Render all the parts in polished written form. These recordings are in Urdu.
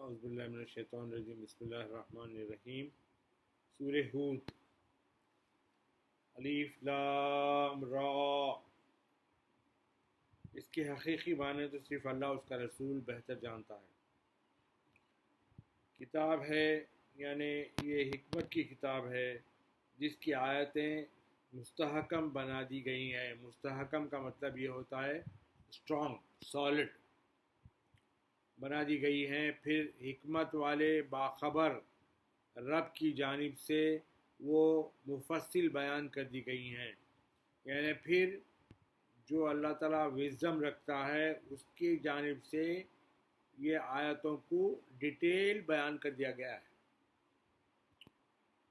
اعوذ باللہ من الشیطان الرجیم بسم اللہ الرحمن الرحیم سورہ ہود الف لام را۔ اس کے حقیقی معنی تو صرف اللہ اس کا رسول بہتر جانتا ہے۔ کتاب ہے یعنی یہ حکمت کی کتاب ہے جس کی آیتیں مستحکم بنا دی گئی ہیں۔ مستحکم کا مطلب یہ ہوتا ہے اسٹرانگ، سالڈ بنا دی گئی ہیں۔ پھر حکمت والے باخبر رب کی جانب سے وہ مفصل بیان کر دی گئی ہیں، یعنی پھر جو اللہ تعالیٰ وزڈم رکھتا ہے اس کی جانب سے یہ آیتوں کو ڈیٹیل بیان کر دیا گیا ہے۔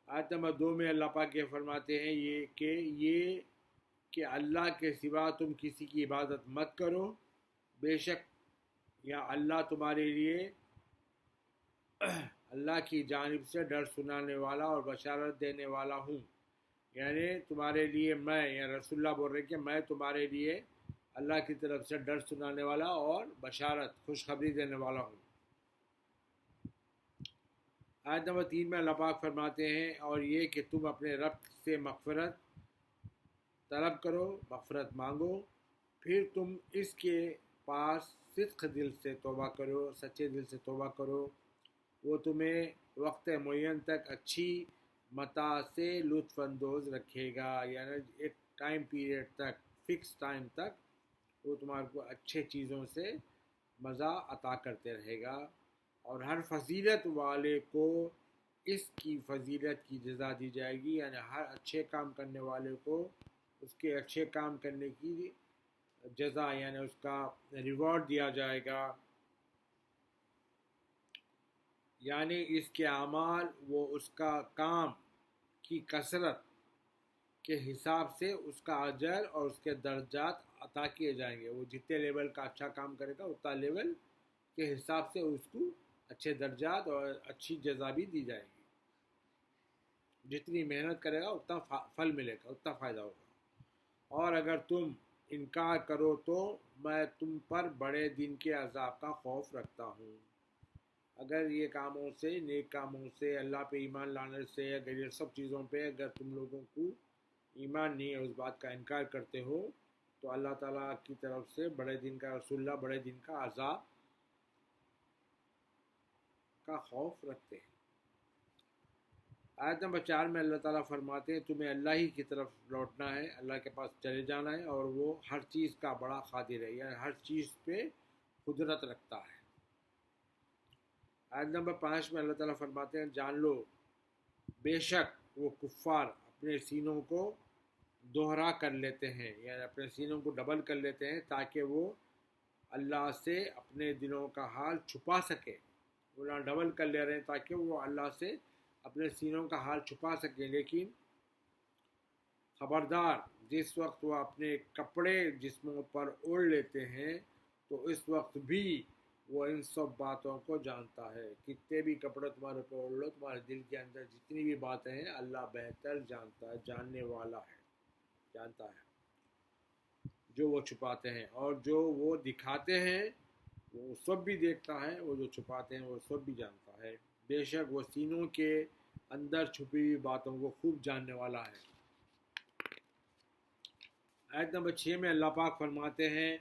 آیت نمبر 2 میں اللہ پاک یہ فرماتے ہیں یہ کہ اللہ کے سوا تم کسی کی عبادت مت کرو، بے شک یا اللہ تمہارے لیے اللہ کی جانب سے ڈر سنانے والا اور بشارت دینے والا ہوں۔ یعنی تمہارے لیے میں یا رسول اللہ بول رہے کہ میں تمہارے لیے اللہ کی طرف سے ڈر سنانے والا اور بشارت خوشخبری دینے والا ہوں۔ آیت نمبر 3 میں اللہ پاک فرماتے ہیں اور یہ کہ تم اپنے رب سے مغفرت طلب کرو، مغفرت مانگو، پھر تم اس کے پاس صدق دل سے توبہ کرو، سچے دل سے توبہ کرو، وہ تمہیں وقت معین تک اچھی متاع سے لطف اندوز رکھے گا، یعنی ایک ٹائم پیریڈ تک، فکس ٹائم تک وہ تمہارے کو اچھے چیزوں سے مزہ عطا کرتے رہے گا۔ اور ہر فضیلت والے کو اس کی فضیلت کی جزا دی جائے گی، یعنی ہر اچھے کام کرنے والے کو اس کے اچھے کام کرنے کی جزا یعنی اس کا ریوارڈ دیا جائے گا، یعنی اس کے اعمال وہ اس کا کام کی کثرت کے حساب سے اس کا اجر اور اس کے درجات عطا کیے جائیں گے۔ وہ جتنے لیول کا اچھا کام کرے گا اتنا لیول کے حساب سے اس کو اچھے درجات اور اچھی جزا بھی دی جائے گی۔ جتنی محنت کرے گا اتنا پھل ملے گا، اتنا فائدہ ہوگا۔ اور اگر تم انکار کرو تو میں تم پر بڑے دن کے عذاب کا خوف رکھتا ہوں۔ اگر یہ کاموں سے، نیک کاموں سے، اللہ پہ ایمان لانے سے، اگر یہ سب چیزوں پہ اگر تم لوگوں کو ایمان نہیں ہے، اس بات کا انکار کرتے ہو، تو اللہ تعالیٰ کی طرف سے بڑے دن کا، رسول اللہ بڑے دن کا عذاب کا خوف رکھتے ہیں۔ آیت نمبر 4 میں اللہ تعالیٰ فرماتے ہیں تمہیں اللہ ہی کی طرف لوٹنا ہے، اللہ کے پاس چلے جانا ہے، اور وہ ہر چیز کا بڑا قادر ہے، یعنی ہر چیز پہ قدرت رکھتا ہے۔ آیت نمبر 5 میں اللہ تعالیٰ فرماتے ہیں جان لو بے شک وہ کفار اپنے سینوں کو دوہرا کر لیتے ہیں، یعنی اپنے سینوں کو ڈبل کر لیتے ہیں تاکہ وہ اللہ سے اپنے دلوں کا حال چھپا سکے۔ وہ ڈبل کر لے رہے ہیں تاکہ وہ اللہ سے اپنے سینوں کا حال چھپا سکیں، لیکن خبردار جس وقت وہ اپنے کپڑے جسموں پر اوڑھ لیتے ہیں تو اس وقت بھی وہ ان سب باتوں کو جانتا ہے۔ کتنے بھی کپڑے تمہارے پر اوڑھ لو، تمہارے دل کے اندر جتنی بھی باتیں ہیں اللہ بہتر جانتا ہے، جاننے والا ہے، جانتا ہے جو وہ چھپاتے ہیں اور جو وہ دکھاتے ہیں وہ سب بھی دیکھتا ہے، وہ جو چھپاتے ہیں وہ سب بھی جانتا ہے۔ بے شک وہ سینوں کے اندر چھپی ہوئی باتوں کو خوب جاننے والا ہے۔ آیت نمبر 6 میں اللہ پاک فرماتے ہیں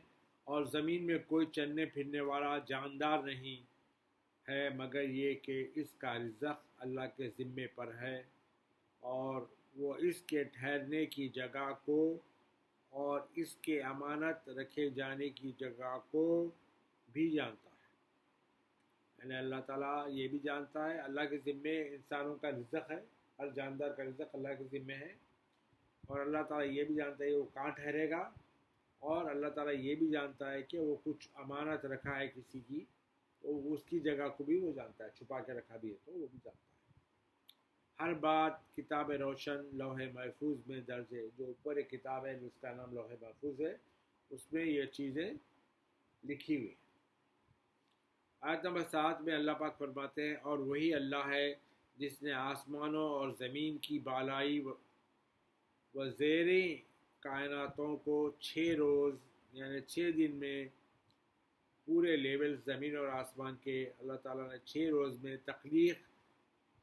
اور زمین میں کوئی چلنے پھرنے والا جاندار نہیں ہے مگر یہ کہ اس کا رزق اللہ کے ذمے پر ہے، اور وہ اس کے ٹھہرنے کی جگہ کو اور اس کے امانت رکھے جانے کی جگہ کو بھی جانتا ہے۔ یعنی اللہ تعالیٰ یہ بھی جانتا ہے، اللہ کے ذمے انسانوں کا رزق ہے، ہر جاندار کا رزق اللہ کے ذمے ہے، اور اللہ تعالیٰ یہ بھی جانتا ہے وہ کہاں ٹھہرے گا، اور اللہ تعالیٰ یہ بھی جانتا ہے کہ وہ کچھ امانت رکھا ہے کسی کی تو اس کی جگہ کو بھی وہ جانتا ہے، چھپا کے رکھا بھی ہے تو وہ بھی جانتا ہے۔ ہر بات کتاب روشن لوح محفوظ میں درج ہے۔ جو اوپر ایک کتاب ہے جس کا نام لوح محفوظ ہے، اس میں یہ چیزیں لکھی ہوئی ہیں۔ آیت نمبر 7 میں اللہ پاک فرماتے ہیں اور وہی اللہ ہے جس نے آسمانوں اور زمین کی بالائی و زیریں کائناتوں کو 6 روز یعنی 6 دن میں پورے لیول زمین اور آسمان کے اللہ تعالیٰ نے 6 روز میں تخلیق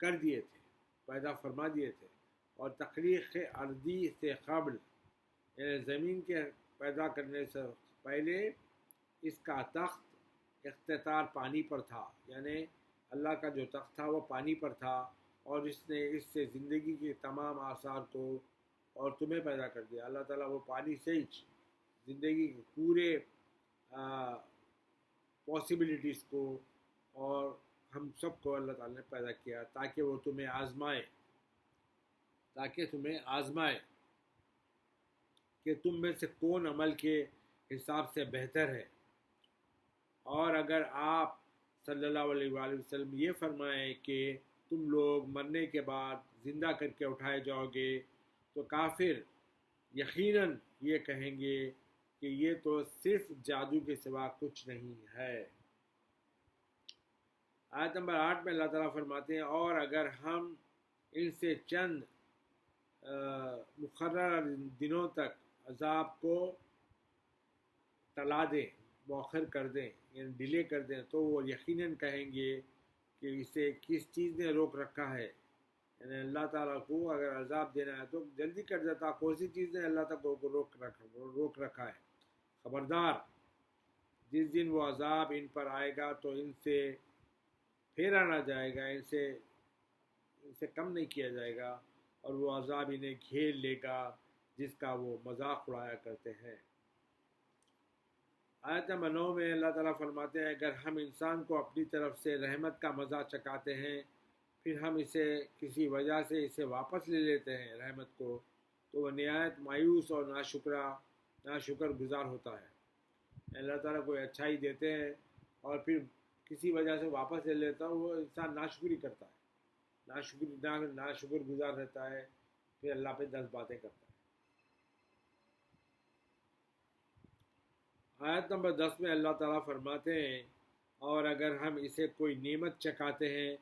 کر دیے تھے، پیدا فرما دیے تھے، اور تخلیق ارضی سے قبل یعنی زمین کے پیدا کرنے سے پہلے اس کا تخت اختتار پانی پر تھا، یعنی اللہ کا جو تخت تھا وہ پانی پر تھا، اور اس نے اس سے زندگی کے تمام آثار کو اور تمہیں پیدا کر دیا۔ اللہ تعالیٰ وہ پانی سے ہی زندگی کے پورے پاسبلٹیز کو اور ہم سب کو اللہ تعالیٰ نے پیدا کیا تاکہ وہ تمہیں آزمائے کہ تم میں سے کون عمل کے حساب سے بہتر ہے۔ اور اگر آپ صلی اللہ علیہ وآلہ وسلم یہ فرمائیں کہ تم لوگ مرنے کے بعد زندہ کر کے اٹھائے جاؤ گے، تو کافر یقیناً یہ کہیں گے کہ یہ تو صرف جادو کے سوا کچھ نہیں ہے۔ آیت نمبر 8 میں اللہ تعالیٰ فرماتے ہیں، اور اگر ہم ان سے چند مقررہ دنوں تک عذاب کو ٹلا دیں، مؤخر کر دیں، یعنی ڈیلے کر دیں، تو وہ یقیناً کہیں گے کہ اسے کس چیز نے روک رکھا ہے، یعنی اللہ تعالیٰ کو اگر عذاب دینا ہے تو جلدی کر دیتا، کون سی چیز نے اللہ تک کو روک رکھا ہے۔ خبردار، جس دن وہ عذاب ان پر آئے گا تو ان سے پھیرا نہ جائے گا، ان سے کم نہیں کیا جائے گا، اور وہ عذاب انہیں گھیر لے گا جس کا وہ مذاق اڑایا کرتے ہیں۔ آیت نمبر 9 میں اللہ تعالیٰ فرماتے ہیں، اگر ہم انسان کو اپنی طرف سے رحمت کا مزہ چکھاتے ہیں، پھر ہم اسے کسی وجہ سے اسے واپس لے لیتے ہیں رحمت کو، تو وہ نہایت مایوس اور ناشکر گزار ہوتا ہے۔ اللہ تعالیٰ کوئی اچھائی دیتے ہیں اور پھر کسی وجہ سے واپس لے لیتا ہے، وہ انسان ناشکری کرتا ہے، ناشکر گزار رہتا ہے، پھر اللہ پہ 10 باتیں کرتا ہے۔ آیت نمبر 10 میں اللہ تعالیٰ فرماتے ہیں، اور اگر ہم اسے کوئی نعمت چکھاتے ہیں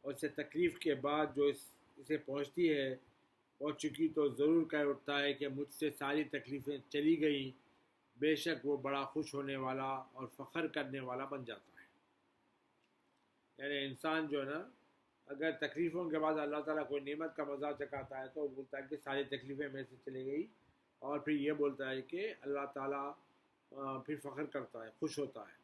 اور اسے تکلیف کے بعد جو اسے پہنچ چکی تو ضرور کہہ اٹھتا ہے کہ مجھ سے ساری تکلیفیں چلی گئیں، بے شک وہ بڑا خوش ہونے والا اور فخر کرنے والا بن جاتا ہے۔ یعنی انسان جو ہے نا، اگر تکلیفوں کے بعد اللہ تعالیٰ کوئی نعمت کا مزہ چکھاتا ہے تو وہ بولتا ہے کہ ساری تکلیفیں میرے سے چلی گئی، اور پھر یہ بولتا ہے کہ اللہ تعالیٰ پھر فخر کرتا ہے، خوش ہوتا ہے۔